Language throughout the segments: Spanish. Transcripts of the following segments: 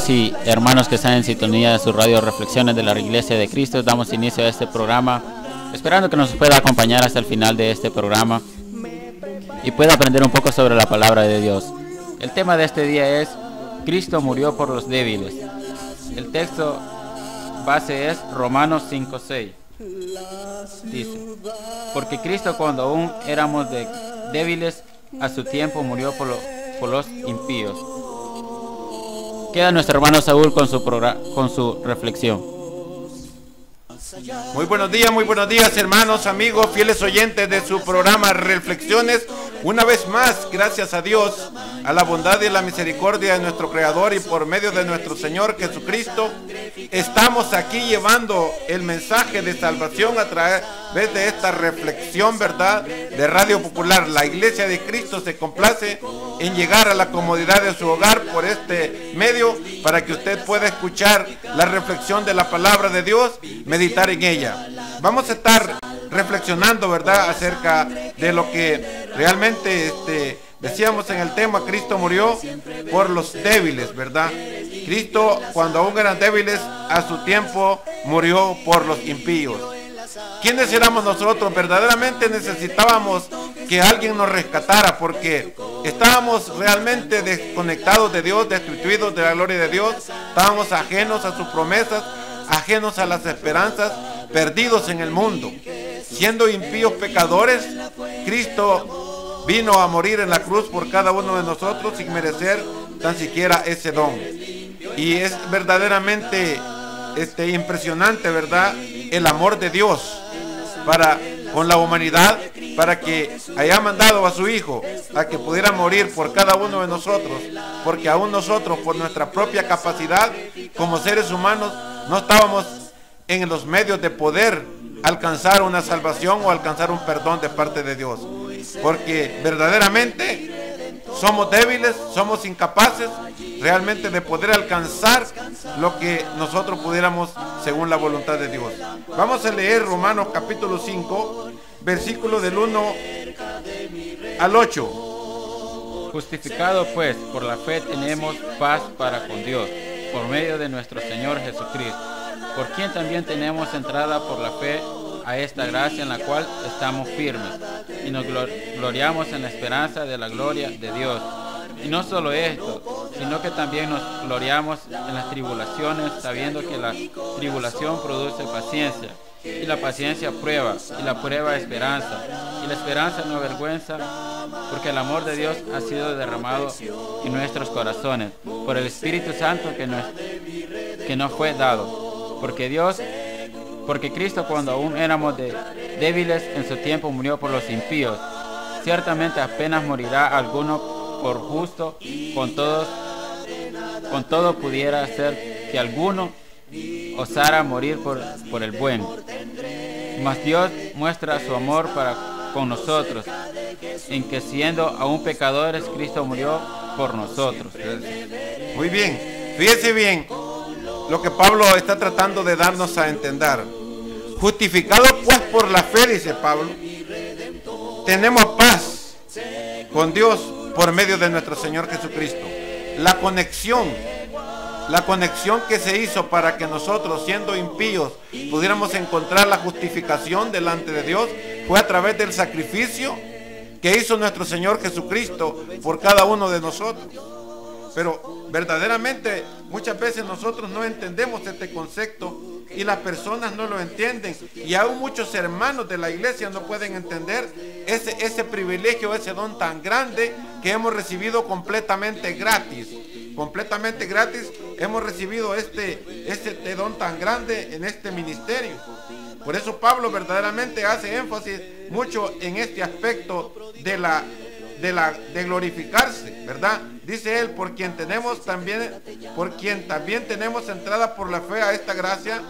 Y hermanos que están en sintonía de su radio Reflexiones de la Iglesia de Cristo, damos inicio a este programa, esperando que nos pueda acompañar hasta el final de este programa y pueda aprender un poco sobre la palabra de Dios. El tema de este día es Cristo murió por los débiles. El texto base es Romanos 5:6. Dice: porque Cristo, cuando aún éramos débiles, a su tiempo murió por los impíos. Queda nuestro hermano Saúl con su reflexión. Muy buenos días hermanos, amigos, fieles oyentes de su programa Reflexiones. Una vez más, gracias a Dios, a la bondad y la misericordia de nuestro Creador y por medio de nuestro Señor Jesucristo, estamos aquí llevando el mensaje de salvación a través de esta reflexión, ¿verdad?, de Radio Popular. La Iglesia de Cristo se complace en llegar a la comodidad de su hogar por este medio para que usted pueda escuchar la reflexión de la palabra de Dios, meditar en ella. Vamos a estar reflexionando, ¿verdad?, acerca de lo que realmente decíamos en el tema. Cristo murió por los débiles, ¿verdad? Cristo, cuando aún eran débiles, a su tiempo murió por los impíos. ¿Quiénes éramos nosotros? Verdaderamente necesitábamos que alguien nos rescatara, porque estábamos realmente desconectados de Dios, destituidos de la gloria de Dios. Estábamos ajenos a sus promesas, ajenos a las esperanzas, perdidos en el mundo. Siendo impíos pecadores, Cristo vino a morir en la cruz por cada uno de nosotros sin merecer tan siquiera ese don. Y es verdaderamente impresionante, ¿verdad?, el amor de Dios con la humanidad, para que haya mandado a su Hijo a que pudiera morir por cada uno de nosotros, porque aún nosotros, por nuestra propia capacidad como seres humanos, no estábamos en los medios de poder alcanzar una salvación o alcanzar un perdón de parte de Dios, porque verdaderamente somos débiles, somos incapaces realmente de poder alcanzar lo que nosotros pudiéramos según la voluntad de Dios. Vamos a leer Romanos capítulo 5, versículo del 1 al 8. Justificado pues por la fe tenemos paz para con Dios, por medio de nuestro Señor Jesucristo, por quien también tenemos entrada por la fe a esta gracia en la cual estamos firmes y nos gloriamos en la esperanza de la gloria de Dios. Y no solo esto, sino que también nos gloriamos en las tribulaciones, sabiendo que la tribulación produce paciencia, y la paciencia prueba, y la prueba esperanza, y la esperanza no avergüenza, porque el amor de Dios ha sido derramado en nuestros corazones por el Espíritu Santo que nos fue dado. Porque Cristo, cuando aún éramos débiles, en su tiempo murió por los impíos. Ciertamente apenas morirá alguno por justo, con todo pudiera ser que alguno osara morir por el bueno. Mas Dios muestra su amor para con nosotros, en que siendo aún pecadores, Cristo murió por nosotros. Muy bien, fíjese bien lo que Pablo está tratando de darnos a entender. Justificados pues por la fe, dice Pablo, tenemos paz con Dios por medio de nuestro Señor Jesucristo. La conexión que se hizo para que nosotros, siendo impíos, pudiéramos encontrar la justificación delante de Dios, fue a través del sacrificio que hizo nuestro Señor Jesucristo por cada uno de nosotros. Pero verdaderamente muchas veces nosotros no entendemos este concepto y las personas no lo entienden, y aún muchos hermanos de la iglesia no pueden entender ese privilegio, ese don tan grande que hemos recibido completamente gratis. Completamente gratis hemos recibido este don tan grande en este ministerio. Por eso Pablo verdaderamente hace énfasis mucho en este aspecto de glorificarse, ¿verdad? Dice él, por quien también tenemos entrada por la fe a esta gracia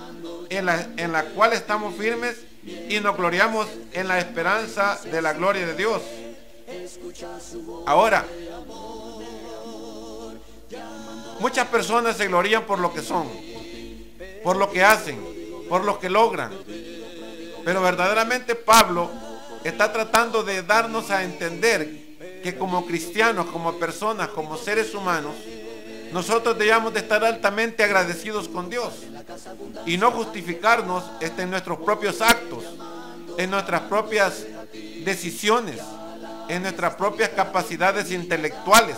en la cual estamos firmes y nos gloriamos en la esperanza de la gloria de Dios. Ahora, muchas personas se glorían por lo que son, por lo que hacen, por lo que logran, pero verdaderamente Pablo está tratando de darnos a entender que como cristianos, como personas, como seres humanos, nosotros debemos de estar altamente agradecidos con Dios y no justificarnos en nuestros propios actos, en nuestras propias decisiones, en nuestras propias capacidades intelectuales.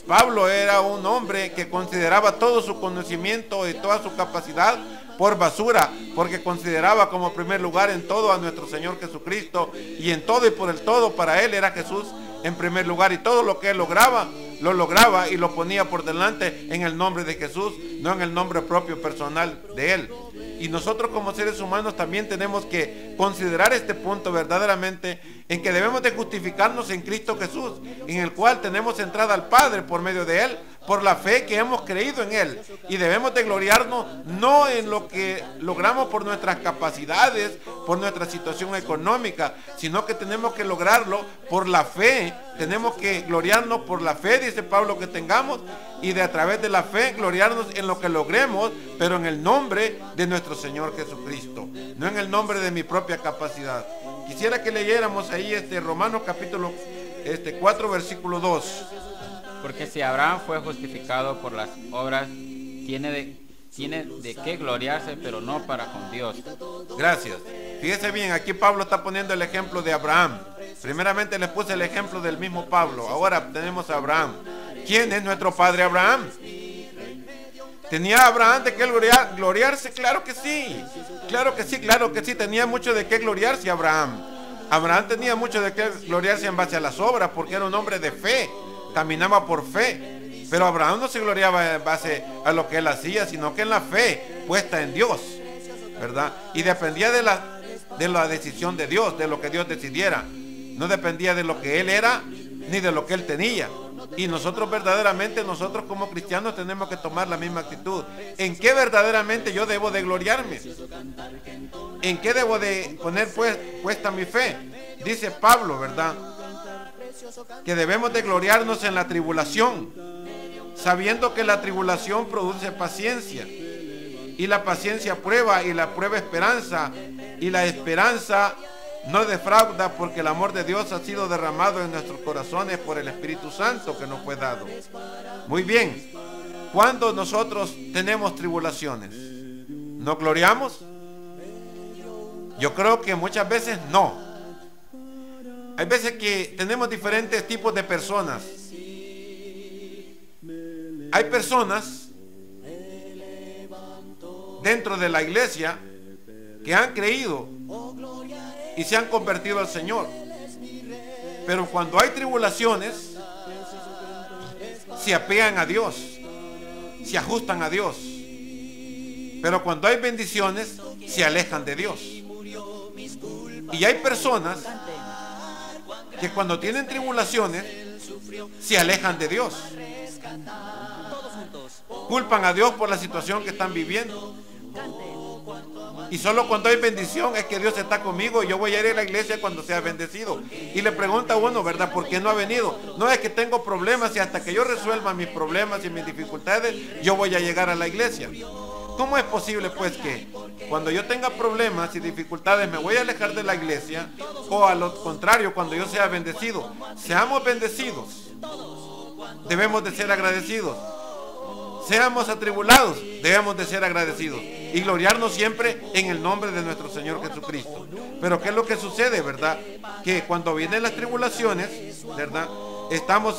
Pablo era un hombre que consideraba todo su conocimiento y toda su capacidad por basura, porque consideraba como primer lugar en todo a nuestro Señor Jesucristo, y en todo y por el todo para él era Jesús en primer lugar, y todo lo que él lograba, lo lograba y lo ponía por delante en el nombre de Jesús, no en el nombre propio personal de él. Y nosotros como seres humanos también tenemos que considerar este punto verdaderamente, en que debemos de justificarnos en Cristo Jesús, en el cual tenemos entrada al Padre por medio de él, por la fe que hemos creído en él. Y debemos de gloriarnos no en lo que logramos por nuestras capacidades, por nuestra situación económica, sino que tenemos que lograrlo por la fe. Tenemos que gloriarnos por la fe, dice Pablo, que tengamos, y de a través de la fe gloriarnos en lo que logremos, pero en el nombre de nuestro Señor Jesucristo, no en el nombre de mi propia capacidad. Quisiera que leyéramos ahí Romanos capítulo 4 versículo 2. Porque si Abraham fue justificado por las obras, tiene de qué gloriarse, pero no para con Dios. Gracias. Fíjese bien, aquí Pablo está poniendo el ejemplo de Abraham. Primeramente les puse el ejemplo del mismo Pablo. Ahora tenemos a Abraham. ¿Quién es nuestro padre Abraham? ¿Tenía Abraham de qué gloriarse? Claro que sí. Claro que sí, claro que sí. Tenía mucho de qué gloriarse Abraham. Abraham tenía mucho de qué gloriarse en base a las obras, porque era un hombre de fe. Caminaba por fe. Pero Abraham no se gloriaba en base a lo que él hacía, sino que en la fe puesta en Dios, ¿verdad? Y dependía de la decisión de Dios, de lo que Dios decidiera. No dependía de lo que él era ni de lo que él tenía. Y nosotros verdaderamente, nosotros como cristianos tenemos que tomar la misma actitud. ¿En qué verdaderamente yo debo de gloriarme? ¿En qué debo de poner puesta mi fe? Dice Pablo, ¿verdad?, que debemos de gloriarnos en la tribulación, sabiendo que la tribulación produce paciencia, y la paciencia prueba, y la prueba esperanza, y la esperanza no defrauda, porque el amor de Dios ha sido derramado en nuestros corazones por el Espíritu Santo que nos fue dado. Muy bien, cuando nosotros tenemos tribulaciones, ¿nos gloriamos? Yo creo que muchas veces no. Hay veces que tenemos diferentes tipos de personas. Hay personas dentro de la iglesia que han creído y se han convertido al Señor, pero cuando hay tribulaciones se apegan a Dios, se ajustan a Dios, pero cuando hay bendiciones se alejan de Dios. Y hay personas que cuando tienen tribulaciones se alejan de Dios, culpan a Dios por la situación que están viviendo, y solo cuando hay bendición es que Dios está conmigo y yo voy a ir a la iglesia cuando sea bendecido. Y le pregunta a uno, ¿verdad?, ¿por qué no ha venido? No, es que tengo problemas y hasta que yo resuelva mis problemas y mis dificultades yo voy a llegar a la iglesia. ¿Cómo es posible pues que cuando yo tenga problemas y dificultades me voy a alejar de la iglesia? O a lo contrario, cuando yo sea bendecido. Seamos bendecidos, debemos de ser agradecidos. Seamos atribulados, debemos de ser agradecidos y gloriarnos siempre en el nombre de nuestro Señor Jesucristo. Pero ¿qué es lo que sucede, verdad? Que cuando vienen las tribulaciones, ¿verdad?, estamos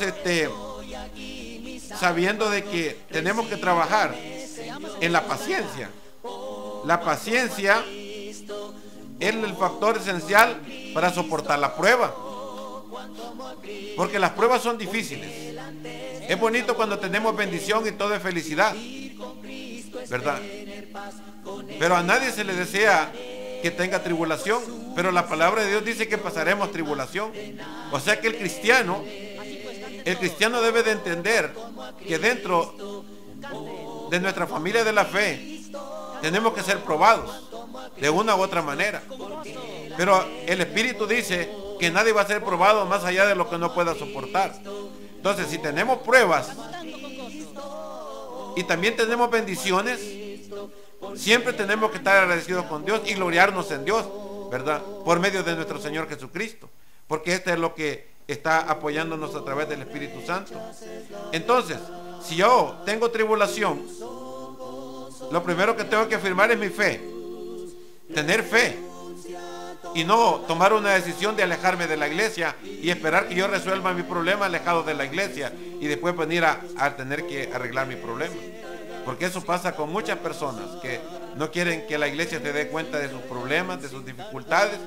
sabiendo de que tenemos que trabajar en la paciencia. La paciencia es el factor esencial para soportar la prueba, porque las pruebas son difíciles. Es bonito cuando tenemos bendición y todo es felicidad, ¿verdad? Pero a nadie se le desea que tenga tribulación, pero la palabra de Dios dice que pasaremos tribulación. O sea que el cristiano debe de entender que dentro de nuestra familia de la fe tenemos que ser probados de una u otra manera, pero el Espíritu dice que nadie va a ser probado más allá de lo que no pueda soportar. Entonces, si tenemos pruebas y también tenemos bendiciones, siempre tenemos que estar agradecidos con Dios y gloriarnos en Dios, ¿verdad?, por medio de nuestro Señor Jesucristo, porque este es lo que está apoyándonos a través del Espíritu Santo. Entonces, si yo tengo tribulación, lo primero que tengo que afirmar es mi fe. Tener fe. Y no tomar una decisión de alejarme de la iglesia y esperar que yo resuelva mi problema alejado de la iglesia y después venir a tener que arreglar mi problema. Porque eso pasa con muchas personas que no quieren que la iglesia se dé cuenta de sus problemas, de sus dificultades,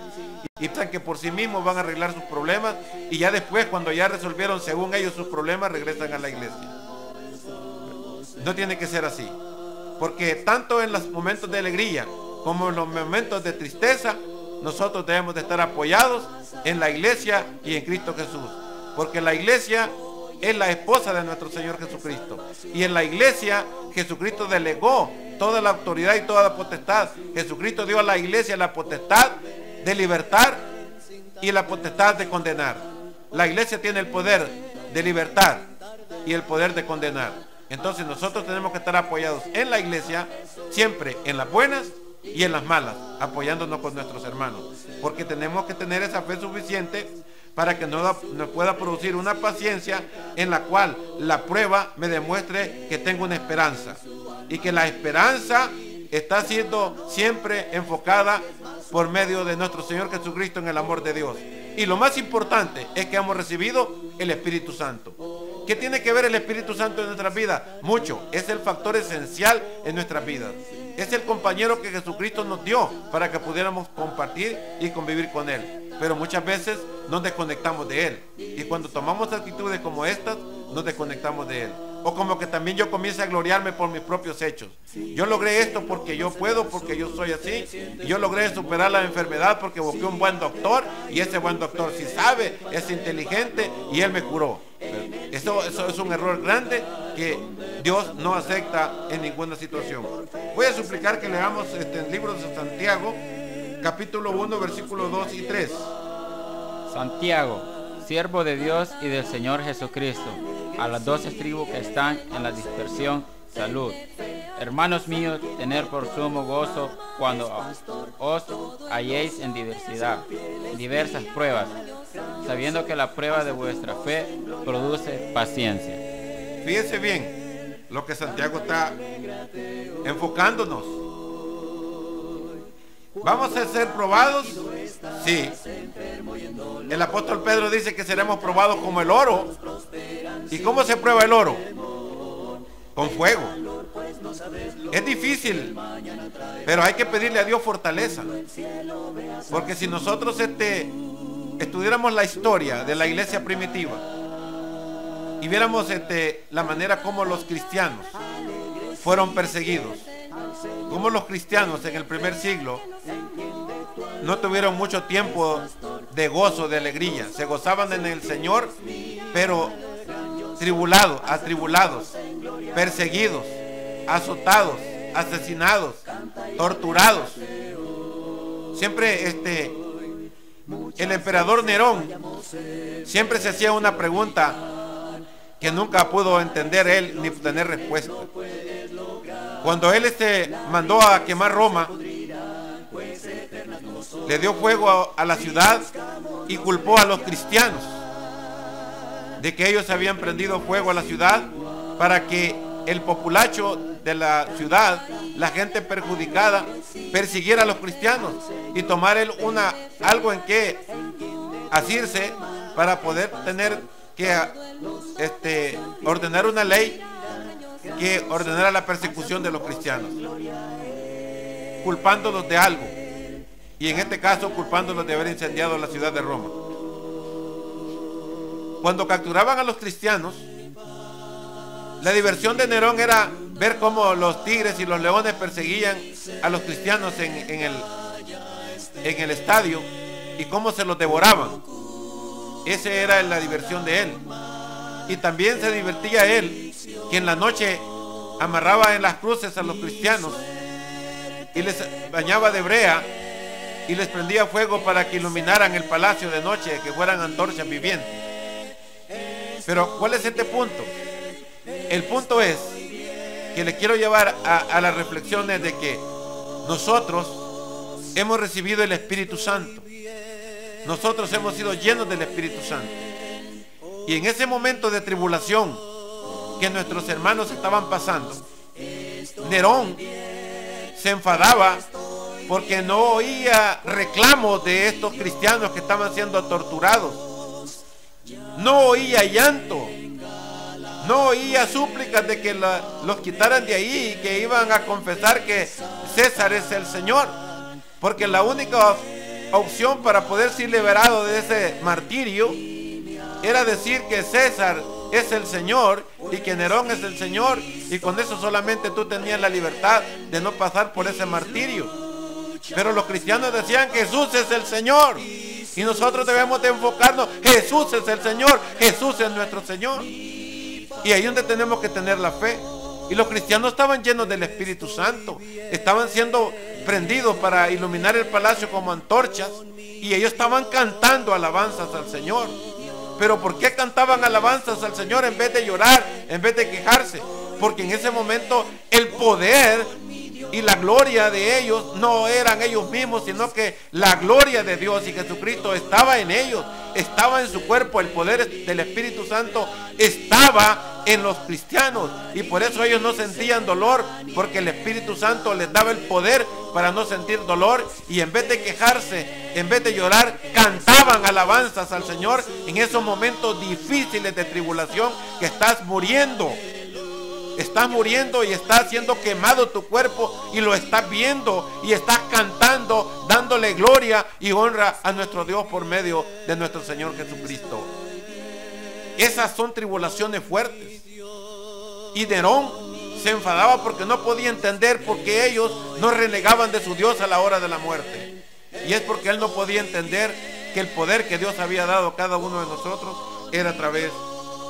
y piensan que por sí mismos van a arreglar sus problemas, y ya después, cuando ya resolvieron según ellos sus problemas, regresan a la iglesia. No tiene que ser así, porque tanto en los momentos de alegría como en los momentos de tristeza, nosotros debemos de estar apoyados en la iglesia y en Cristo Jesús, porque la iglesia es la esposa de nuestro Señor Jesucristo, y en la iglesia Jesucristo delegó toda la autoridad y toda la potestad. Jesucristo dio a la iglesia la potestad de libertar y la potestad de condenar. La iglesia tiene el poder de libertar y el poder de condenar. Entonces nosotros tenemos que estar apoyados en la iglesia, siempre en las buenas y en las malas, apoyándonos con nuestros hermanos, porque tenemos que tener esa fe suficiente para que nos pueda producir una paciencia en la cual la prueba me demuestre que tengo una esperanza, y que la esperanza está siendo siempre enfocada por medio de nuestro Señor Jesucristo en el amor de Dios. Y lo más importante es que hemos recibido el Espíritu Santo. ¿Qué tiene que ver el Espíritu Santo en nuestras vidas? Mucho. Es el factor esencial en nuestras vidas. Es el compañero que Jesucristo nos dio para que pudiéramos compartir y convivir con Él. Pero muchas veces nos desconectamos de Él. Y cuando tomamos actitudes como estas, nos desconectamos de Él. O como que también yo comienzo a gloriarme por mis propios hechos. Yo logré esto porque yo puedo, porque yo soy así. Y yo logré superar la enfermedad porque busqué un buen doctor. Y ese buen doctor sí sabe, es inteligente y él me curó. Eso es un error grande que Dios no acepta en ninguna situación. Voy a suplicar que leamos el libro de Santiago, capítulo 1, versículos 2 y 3. Santiago, siervo de Dios y del Señor Jesucristo, a las 12 tribus que están en la dispersión, salud. Hermanos míos, tener por sumo gozo cuando os halléis en diversas pruebas, sabiendo que la prueba de vuestra fe produce paciencia. Fíjense bien lo que Santiago está enfocándonos. ¿Vamos a ser probados? Sí. El apóstol Pedro dice que seremos probados como el oro. ¿Y cómo se prueba el oro? Con fuego. Es difícil, pero hay que pedirle a Dios fortaleza. Porque si nosotros estudiáramos la historia de la iglesia primitiva y viéramos la manera como los cristianos fueron perseguidos, como los cristianos en el primer siglo no tuvieron mucho tiempo de gozo, de alegría. Se gozaban en el Señor, pero atribulados, perseguidos, azotados, asesinados, torturados. Siempre el emperador Nerón siempre se hacía una pregunta que nunca pudo entender él ni tener respuesta. Cuando él mandó a quemar Roma, le dio fuego a la ciudad y culpó a los cristianos de que ellos habían prendido fuego a la ciudad para que el populacho de la ciudad, la gente perjudicada, persiguiera a los cristianos y tomar él algo en que asirse para poder tener que ordenar una ley que ordenara la persecución de los cristianos, culpándolos de algo, y en este caso culpándolos de haber incendiado la ciudad de Roma. Cuando capturaban a los cristianos, la diversión de Nerón era ver cómo los tigres y los leones perseguían a los cristianos en el estadio y cómo se los devoraban. Esa era la diversión de él. Y también se divertía él, que en la noche amarraba en las cruces a los cristianos y les bañaba de brea y les prendía fuego para que iluminaran el palacio de noche, que fueran antorchas vivientes. Pero ¿cuál es este punto? El punto es que le quiero llevar a las reflexiones de que nosotros hemos recibido el Espíritu Santo. Nosotros hemos sido llenos del Espíritu Santo. Y en ese momento de tribulación, que nuestros hermanos estaban pasando, Nerón se enfadaba porque no oía reclamos de estos cristianos que estaban siendo torturados. No oía llanto, no oía súplicas de que los quitaran de ahí y que iban a confesar que César es el Señor, porque la única opción para poder ser liberado de ese martirio era decir que César es el Señor y que Nerón es el Señor, y con eso solamente tú tenías la libertad de no pasar por ese martirio. Pero los cristianos decían que Jesús es el Señor, y nosotros debemos de enfocarnos: Jesús es el Señor, Jesús es nuestro Señor. Y ahí es donde tenemos que tener la fe. Y los cristianos estaban llenos del Espíritu Santo, estaban siendo prendidos para iluminar el palacio como antorchas, y ellos estaban cantando alabanzas al Señor. Pero ¿por qué cantaban alabanzas al Señor en vez de llorar, en vez de quejarse? Porque en ese momento el poder y la gloria de ellos no eran ellos mismos, sino que la gloria de Dios y Jesucristo estaba en ellos, estaba en su cuerpo. El poder del Espíritu Santo estaba en los cristianos, y por eso ellos no sentían dolor, porque el Espíritu Santo les daba el poder para no sentir dolor, y en vez de quejarse, en vez de llorar, cantaban alabanzas al Señor en esos momentos difíciles de tribulación que estás muriendo. Estás muriendo y está siendo quemado tu cuerpo, y lo estás viendo y estás cantando, dándole gloria y honra a nuestro Dios por medio de nuestro Señor Jesucristo. Esas son tribulaciones fuertes. Y Nerón se enfadaba porque no podía entender por qué ellos no renegaban de su Dios a la hora de la muerte. Y es porque él no podía entender que el poder que Dios había dado a cada uno de nosotros era a través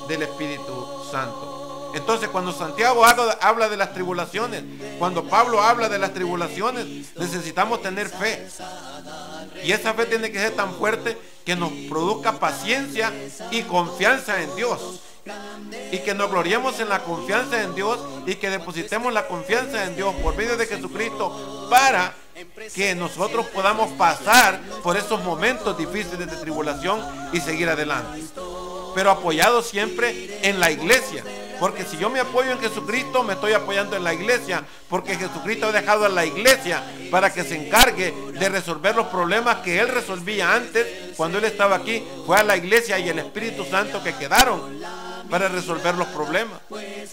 del Espíritu Santo. Entonces, cuando Santiago habla de las tribulaciones, cuando Pablo habla de las tribulaciones, necesitamos tener fe. Y esa fe tiene que ser tan fuerte que nos produzca paciencia y confianza en Dios. Y que nos gloriemos en la confianza en Dios, y que depositemos la confianza en Dios por medio de Jesucristo, para que nosotros podamos pasar por esos momentos difíciles de tribulación y seguir adelante. Pero apoyado siempre en la iglesia. Porque si yo me apoyo en Jesucristo, me estoy apoyando en la iglesia, porque Jesucristo ha dejado a la iglesia para que se encargue de resolver los problemas que Él resolvía antes. Cuando Él estaba aquí, fue a la iglesia y el Espíritu Santo que quedaron para resolver los problemas.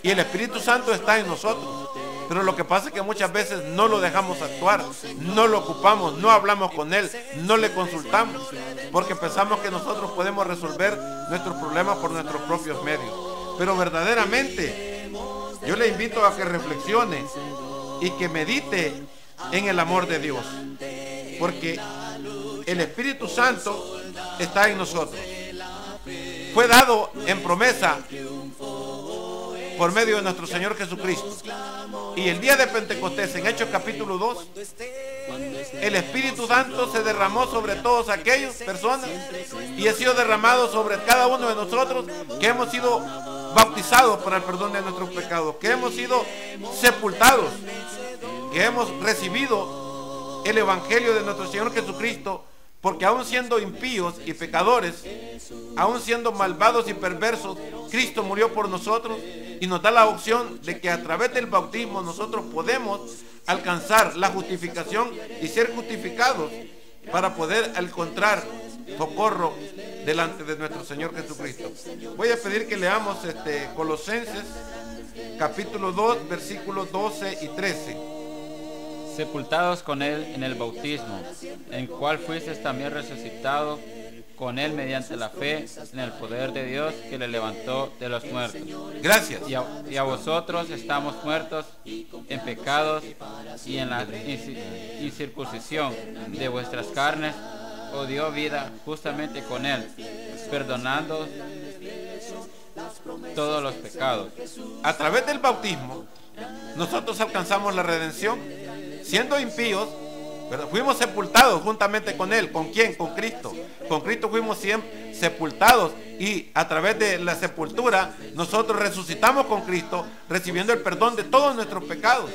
Y el Espíritu Santo está en nosotros. Pero lo que pasa es que muchas veces no lo dejamos actuar, no lo ocupamos, no hablamos con Él, no le consultamos, porque pensamos que nosotros podemos resolver nuestros problemas por nuestros propios medios. Pero verdaderamente yo le invito a que reflexione y que medite en el amor de Dios, porque el Espíritu Santo está en nosotros. Fue dado en promesa por medio de nuestro Señor Jesucristo. Y el día de Pentecostés, en Hechos capítulo 2, el Espíritu Santo se derramó sobre todas aquellas personas, y ha sido derramado sobre cada uno de nosotros que hemos sido bautizados para el perdón de nuestros pecados, que hemos sido sepultados, que hemos recibido el Evangelio de nuestro Señor Jesucristo. Porque aún siendo impíos y pecadores, aún siendo malvados y perversos, Cristo murió por nosotros, y nos da la opción de que a través del bautismo nosotros podemos alcanzar la justificación y ser justificados para poder encontrar socorro delante de nuestro Señor Jesucristo. Voy a pedir que leamos Colosenses capítulo 2, versículos 12 y 13. Sepultados con Él en el bautismo, en cual fuisteis también resucitados con Él mediante la fe en el poder de Dios que le levantó de los muertos. Gracias. Y a vosotros estamos muertos en pecados y en la incircuncisión de vuestras carnes, os dio vida justamente con Él, perdonando todos los pecados. A través del bautismo nosotros alcanzamos la redención. Siendo impíos, ¿verdad?, fuimos sepultados juntamente con Él. ¿Con quién? Con Cristo. Con Cristo fuimos siempre sepultados, y a través de la sepultura nosotros resucitamos con Cristo, recibiendo el perdón de todos nuestros pecados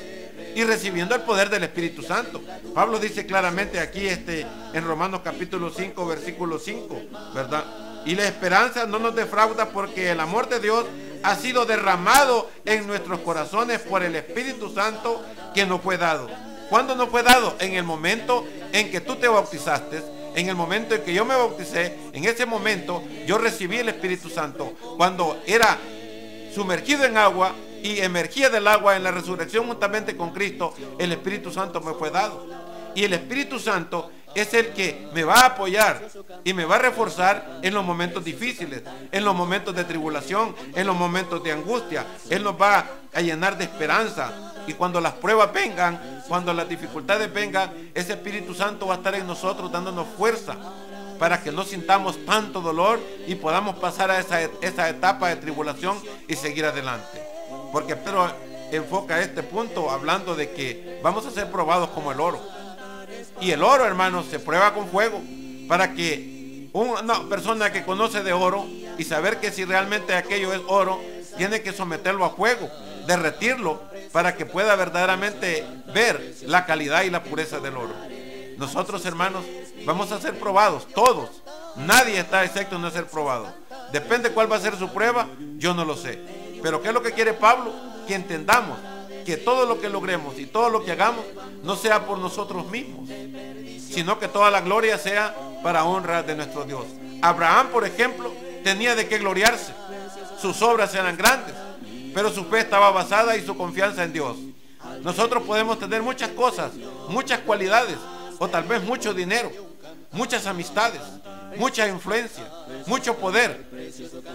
y recibiendo el poder del Espíritu Santo. Pablo dice claramente aquí en Romanos capítulo 5, versículo 5, ¿verdad? Y la esperanza no nos defrauda, porque el amor de Dios ha sido derramado en nuestros corazones por el Espíritu Santo que nos fue dado. ¿Cuándo nos fue dado? En el momento en que tú te bautizaste, en el momento en que yo me bauticé, en ese momento yo recibí el Espíritu Santo. Cuando era sumergido en agua y emergía del agua en la resurrección juntamente con Cristo, el Espíritu Santo me fue dado. Y el Espíritu Santo es el que me va a apoyar y me va a reforzar en los momentos difíciles, en los momentos de tribulación, en los momentos de angustia. Él nos va a llenar de esperanza. Y cuando las pruebas vengan, cuando las dificultades vengan, ese Espíritu Santo va a estar en nosotros dándonos fuerza para que no sintamos tanto dolor y podamos pasar a esa etapa de tribulación y seguir adelante. Porque Pedro enfoca este punto hablando de que vamos a ser probados como el oro. Y el oro, hermanos, se prueba con fuego, para que una persona que conoce de oro y saber que si realmente aquello es oro, tiene que someterlo a fuego, derretirlo, para que pueda verdaderamente ver la calidad y la pureza del oro. Nosotros, hermanos, vamos a ser probados, todos. Nadie está excepto en no ser probado. Depende cuál va a ser su prueba, yo no lo sé. Pero ¿qué es lo que quiere Pablo? Que entendamos que todo lo que logremos y todo lo que hagamos no sea por nosotros mismos, sino que toda la gloria sea para honra de nuestro Dios. Abraham, por ejemplo, tenía de qué gloriarse. Sus obras eran grandes, pero su fe estaba basada y su confianza en Dios. Nosotros podemos tener muchas cosas, muchas cualidades, o tal vez mucho dinero, muchas amistades, mucha influencia, mucho poder,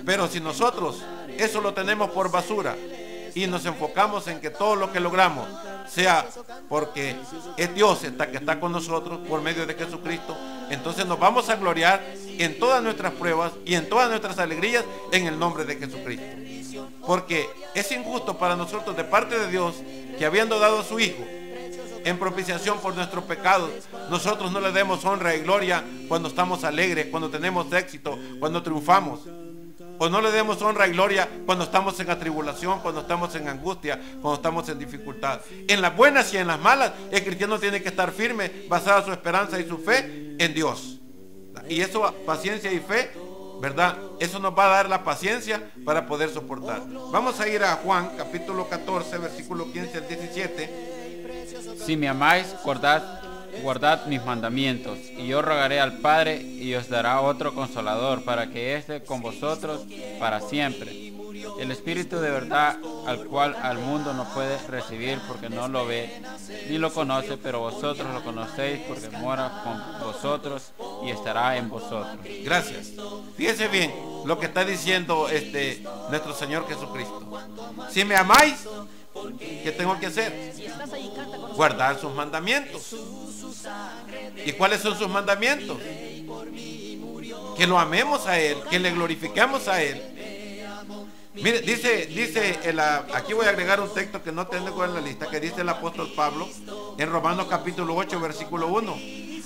pero si nosotros eso lo tenemos por basura y nos enfocamos en que todo lo que logramos sea porque es Dios que está con nosotros por medio de Jesucristo, entonces nos vamos a gloriar en todas nuestras pruebas y en todas nuestras alegrías en el nombre de Jesucristo. Porque es injusto para nosotros de parte de Dios que, habiendo dado a su Hijo en propiciación por nuestros pecados, nosotros no le demos honra y gloria cuando estamos alegres, cuando tenemos éxito, cuando triunfamos. O no le demos honra y gloria cuando estamos en atribulación, cuando estamos en angustia, cuando estamos en dificultad. En las buenas y en las malas, el cristiano tiene que estar firme, basada su esperanza y su fe en Dios. Y eso, paciencia y fe, ¿verdad? Eso nos va a dar la paciencia para poder soportar. Vamos a ir a Juan, capítulo 14, versículo 15 al 17. Si me amáis, guardad mis mandamientos, y yo rogaré al Padre, y os dará otro Consolador, para que esté con vosotros para siempre. El Espíritu de verdad, al cual al mundo no puede recibir, porque no lo ve ni lo conoce, pero vosotros lo conocéis, porque mora con vosotros y estará en vosotros. Gracias. Fíjese bien lo que está diciendo nuestro Señor Jesucristo. Si me amáis, ¿qué tengo que hacer? Guardar sus mandamientos. ¿Y cuáles son sus mandamientos? Que lo amemos a Él, que le glorifiquemos a Él. Mire, dice aquí voy a agregar un texto que no tengo en la lista, que dice el apóstol Pablo en Romanos capítulo 8, versículo 1.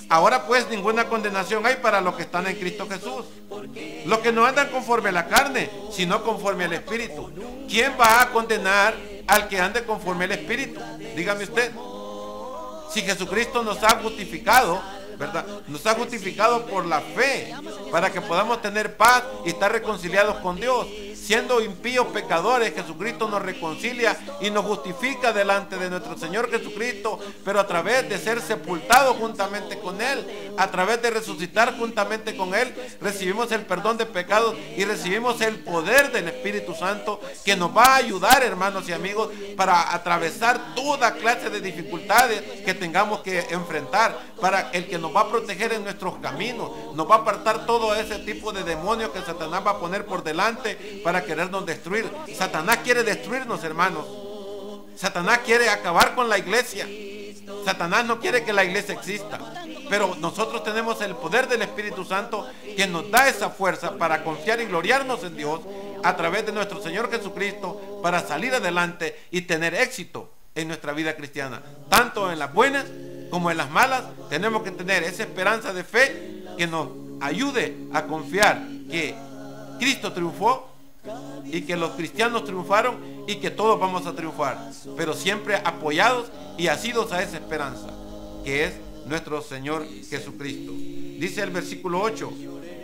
Ahora pues ninguna condenación hay para los que están en Cristo Jesús, los que no andan conforme a la carne, sino conforme al Espíritu. ¿Quién va a condenar al que ande conforme al Espíritu? Dígame usted. Si Jesucristo nos ha justificado, ¿verdad? Nos ha justificado por la fe, para que podamos tener paz y estar reconciliados con Dios. Siendo impíos pecadores, Jesucristo nos reconcilia y nos justifica delante de nuestro Señor Jesucristo, pero a través de ser sepultados juntamente con Él, a través de resucitar juntamente con Él, recibimos el perdón de pecados y recibimos el poder del Espíritu Santo, que nos va a ayudar, hermanos y amigos, para atravesar toda clase de dificultades que tengamos que enfrentar, para el que nos va a proteger en nuestros caminos, nos va a apartar todo ese tipo de demonios que Satanás va a poner por delante para querernos destruir. Satanás quiere destruirnos, hermanos. Satanás quiere acabar con la iglesia. Satanás no quiere que la iglesia exista. Pero nosotros tenemos el poder del Espíritu Santo, que nos da esa fuerza para confiar y gloriarnos en Dios a través de nuestro Señor Jesucristo, para salir adelante y tener éxito en nuestra vida cristiana. Tanto en las buenas como en las malas, tenemos que tener esa esperanza de fe que nos ayude a confiar que Cristo triunfó y que los cristianos triunfaron y que todos vamos a triunfar, pero siempre apoyados y asidos a esa esperanza que es nuestro Señor Jesucristo. Dice el versículo 8: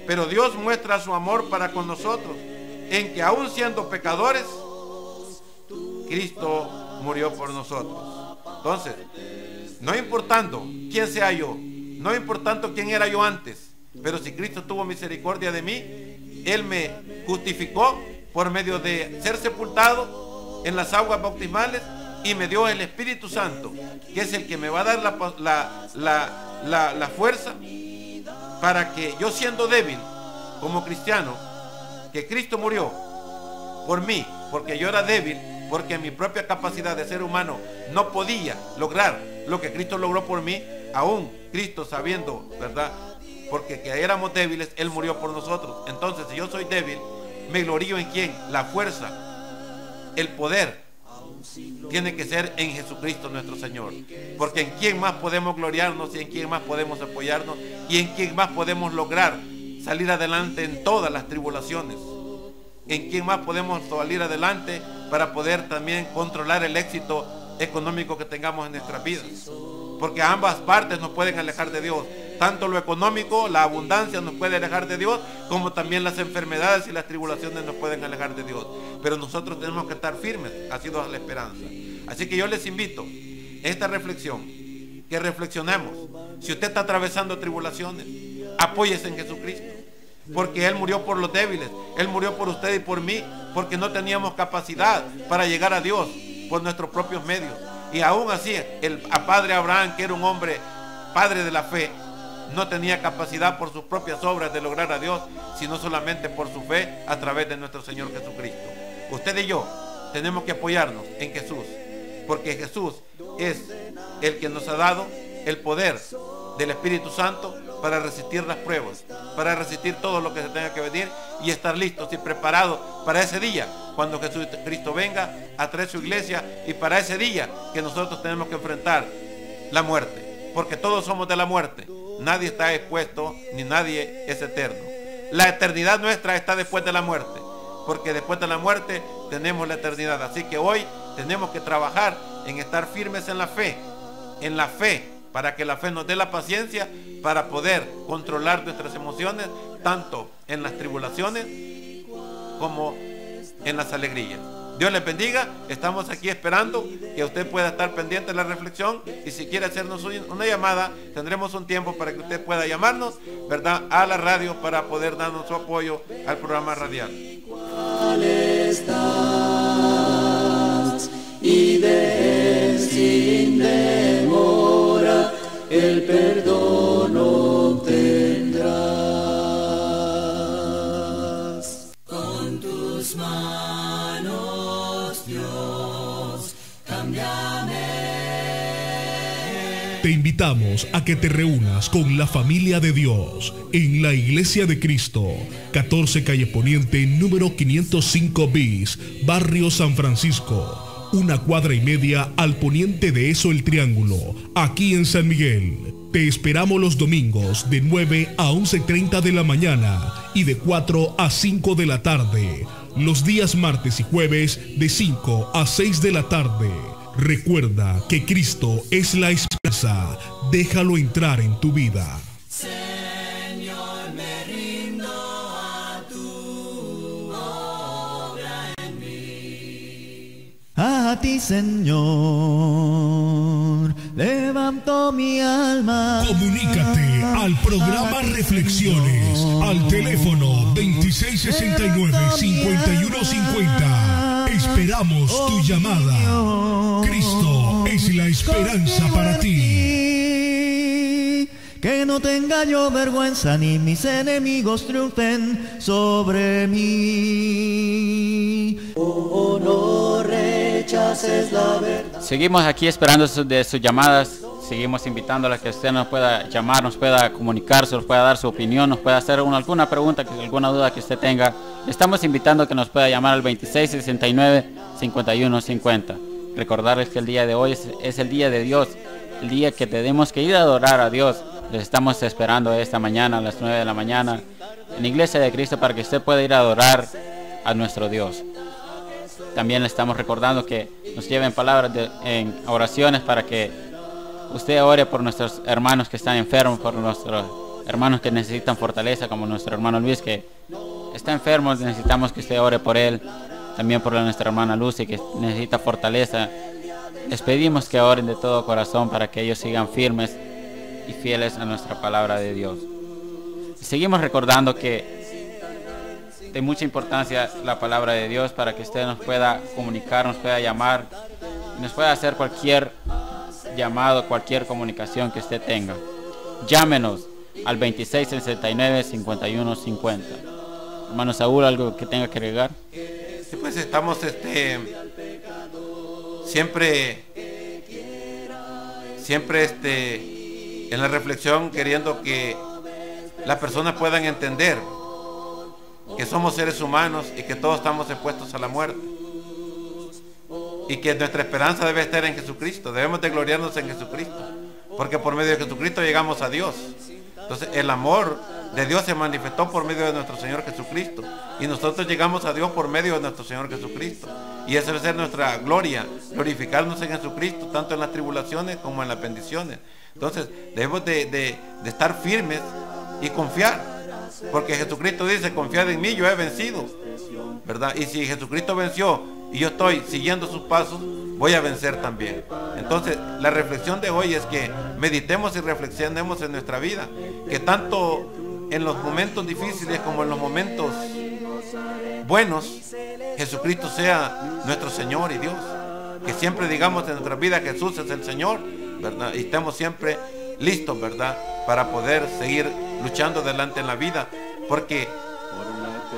pero Dios muestra su amor para con nosotros, en que aún siendo pecadores, Cristo murió por nosotros. Entonces, no importando quién sea yo, no importando quién era yo antes, pero si Cristo tuvo misericordia de mí, Él me justificó por medio de ser sepultado en las aguas bautismales y me dio el Espíritu Santo, que es el que me va a dar la fuerza para que yo, siendo débil como cristiano, que Cristo murió por mí, porque yo era débil, porque mi propia capacidad de ser humano no podía lograr lo que Cristo logró por mí, aún Cristo sabiendo, ¿verdad?, porque que éramos débiles, Él murió por nosotros. Entonces, si yo soy débil, me glorío en quién. La fuerza, el poder tiene que ser en Jesucristo nuestro Señor, porque en quién más podemos gloriarnos y en quién más podemos apoyarnos y en quién más podemos lograr salir adelante en todas las tribulaciones, en quién más podemos salir adelante para poder también controlar el éxito económico que tengamos en nuestras vidas, porque ambas partes nos pueden alejar de Dios. Tanto lo económico, la abundancia nos puede alejar de Dios, como también las enfermedades y las tribulaciones nos pueden alejar de Dios. Pero nosotros tenemos que estar firmes, asidos a la esperanza. Así que yo les invito, esta reflexión, que reflexionemos. Si usted está atravesando tribulaciones, apóyese en Jesucristo, porque Él murió por los débiles, Él murió por usted y por mí, porque no teníamos capacidad para llegar a Dios por nuestros propios medios. Y aún así, el padre Abraham, que era un hombre, padre de la fe, no tenía capacidad por sus propias obras de lograr a Dios, sino solamente por su fe a través de nuestro Señor Jesucristo. Usted y yo tenemos que apoyarnos en Jesús, porque Jesús es el que nos ha dado el poder del Espíritu Santo para resistir las pruebas, para resistir todo lo que se tenga que venir y estar listos y preparados para ese día cuando Jesucristo venga a traer su iglesia, y para ese día que nosotros tenemos que enfrentar la muerte, porque todos somos de la muerte. Nadie está expuesto, ni nadie es eterno. La eternidad nuestra está después de la muerte, porque después de la muerte tenemos la eternidad. Así que hoy tenemos que trabajar en estar firmes en la fe, para que la fe nos dé la paciencia para poder controlar nuestras emociones, tanto en las tribulaciones como en las alegrías. Dios les bendiga. Estamos aquí esperando que usted pueda estar pendiente de la reflexión, y si quiere hacernos una llamada, tendremos un tiempo para que usted pueda llamarnos, ¿verdad?, a la radio, para poder darnos su apoyo al programa radial. Y de Él sin demora el perdón obtendrás. Con tus manos, Dios, cámbiame. Te invitamos a que te reúnas con la familia de Dios en la Iglesia de Cristo, 14 Calle Poniente, número 505 bis, Barrio San Francisco, 1 cuadra y media al poniente de eso el Triángulo, aquí en San Miguel. Te esperamos los domingos de 9 a 11:30 de la mañana y de 4 a 5 de la tarde. Los días martes y jueves de 5 a 6 de la tarde. Recuerda que Cristo es la esperanza. Déjalo entrar en tu vida. Señor, me rindo a tu obra en mí. A ti, Señor, levanto mi alma. Comunícate al programa Reflexiones al teléfono 2669-5150. Esperamos tu llamada. Cristo es la esperanza para ti. Que no tenga yo vergüenza, ni mis enemigos triunfen sobre mí. Oh, no rechaces la verdad. Seguimos aquí esperando de sus llamadas. Seguimos invitándola a que usted nos pueda llamar, nos pueda comunicarse, nos pueda dar su opinión, nos pueda hacer alguna pregunta, alguna duda que usted tenga. Le estamos invitando a que nos pueda llamar al 2669-5150. Recordarles que el día de hoy es el día de Dios, el día que tenemos que ir a adorar a Dios. Les estamos esperando esta mañana a las 9 de la mañana en la Iglesia de Cristo para que usted pueda ir a adorar a nuestro Dios. También le estamos recordando que nos lleven palabras en oraciones para que usted ore por nuestros hermanos que están enfermos, por nuestros hermanos que necesitan fortaleza, como nuestro hermano Luis, que está enfermo, necesitamos que usted ore por él. También por nuestra hermana Lucy, que necesita fortaleza. Les pedimos que oren de todo corazón para que ellos sigan firmes y fieles a nuestra palabra de Dios. Y seguimos recordando que de mucha importancia la palabra de Dios para que usted nos pueda comunicar, nos pueda llamar, nos pueda hacer cualquier llamado, cualquier comunicación que usted tenga. Llámenos al 2669-5150. Hermano Saúl, ¿algo que tenga que agregar? Sí, pues estamos siempre en la reflexión, queriendo que las personas puedan entender que somos seres humanos y que todos estamos expuestos a la muerte, y que nuestra esperanza debe estar en Jesucristo. Debemos de gloriarnos en Jesucristo, porque por medio de Jesucristo llegamos a Dios. Entonces el amor de Dios se manifestó por medio de nuestro Señor Jesucristo, y nosotros llegamos a Dios por medio de nuestro Señor Jesucristo, y esa debe ser nuestra gloria, glorificarnos en Jesucristo, tanto en las tribulaciones como en las bendiciones. Entonces debemos de estar firmes y confiar, porque Jesucristo dice: confiad en mí, yo he vencido, ¿verdad? Y si Jesucristo venció y yo estoy siguiendo sus pasos, voy a vencer también. Entonces la reflexión de hoy es que meditemos y reflexionemos en nuestra vida, que tanto en los momentos difíciles como en los momentos buenos, Jesucristo sea nuestro Señor y Dios. Que siempre digamos en nuestra vida: Jesús es el Señor, ¿verdad? Y estemos siempre listos, ¿verdad?, para poder seguir luchando adelante en la vida, porque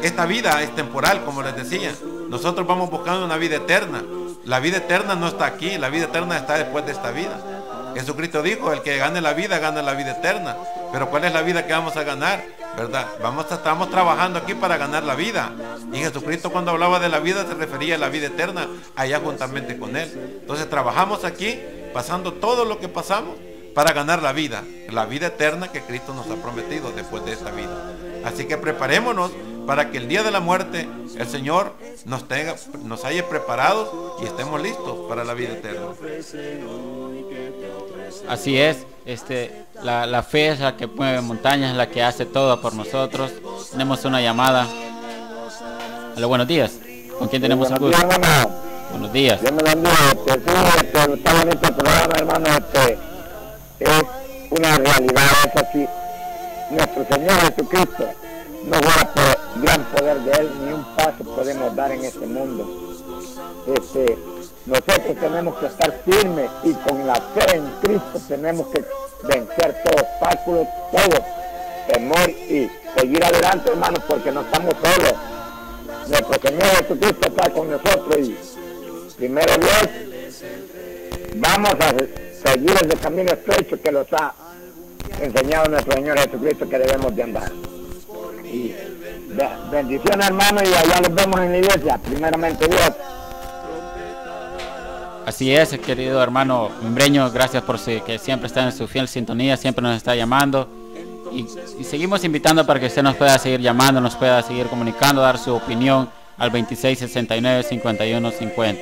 esta vida es temporal, como les decía. Nosotros vamos buscando una vida eterna. La vida eterna no está aquí, la vida eterna está después de esta vida. Jesucristo dijo: el que gane la vida, gana la vida eterna. Pero ¿cuál es la vida que vamos a ganar? ¿Verdad? Estamos trabajando aquí para ganar la vida. Y Jesucristo, cuando hablaba de la vida, se refería a la vida eterna allá juntamente con Él. Entonces trabajamos aquí, pasando todo lo que pasamos, para ganar la vida eterna que Cristo nos ha prometido después de esta vida. Así que preparémonos para que el día de la muerte el Señor nos haya preparados y estemos listos para la vida eterna. Así es, la fe es la que mueve montañas, la que hace todo por nosotros. Tenemos una llamada. Hola, buenos días. ¿Con quién tenemos el gusto? Buenos días. Dios me bendiga. Está bonito el programa, hermano. Es una realidad, es así. Nuestro Señor Jesucristo no juega por gran poder de Él, ni un paso podemos dar en este mundo. Nosotros tenemos que estar firmes y con la fe en Cristo tenemos que vencer todo obstáculo, todo temor y seguir adelante, hermanos, porque no estamos solos. Nuestro Señor Jesucristo está con nosotros y primero Dios, vamos a seguir ese camino estrecho que nos ha enseñado nuestro Señor Jesucristo que debemos de andar. Y bendiciones, hermano, y allá los vemos en la iglesia, primeramente Dios. Así es, querido hermano Membreño, gracias por que siempre está en su fiel sintonía, siempre nos está llamando, y seguimos invitando para que usted nos pueda seguir llamando, nos pueda seguir comunicando, dar su opinión al 2669-5150.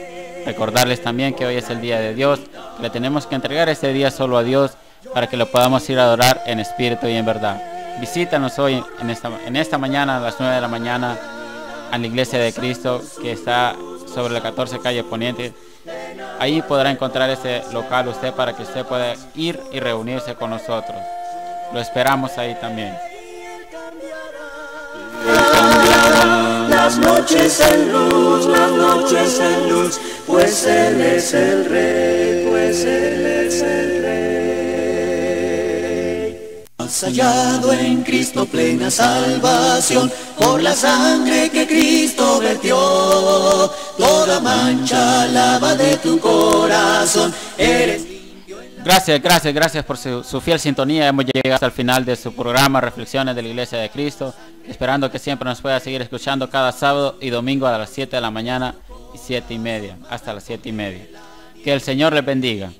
Recordarles también que hoy es el día de Dios, que le tenemos que entregar este día solo a Dios para que lo podamos ir a adorar en espíritu y en verdad. Visítanos hoy en esta mañana a las 9 de la mañana a la Iglesia de Cristo, que está sobre la 14 calle Poniente. Ahí podrá encontrar ese local usted para que usted pueda ir y reunirse con nosotros. Lo esperamos ahí también. Las noches en luz, pues Él es el Rey, Has hallado en Cristo plena salvación, por la sangre que Cristo vertió, toda mancha lava de tu corazón, eres... Gracias por su fiel sintonía. Hemos llegado hasta el final de su programa Reflexiones de la Iglesia de Cristo, esperando que siempre nos pueda seguir escuchando cada sábado y domingo a las 7 de la mañana y 7:30, hasta las 7:30. Que el Señor les bendiga.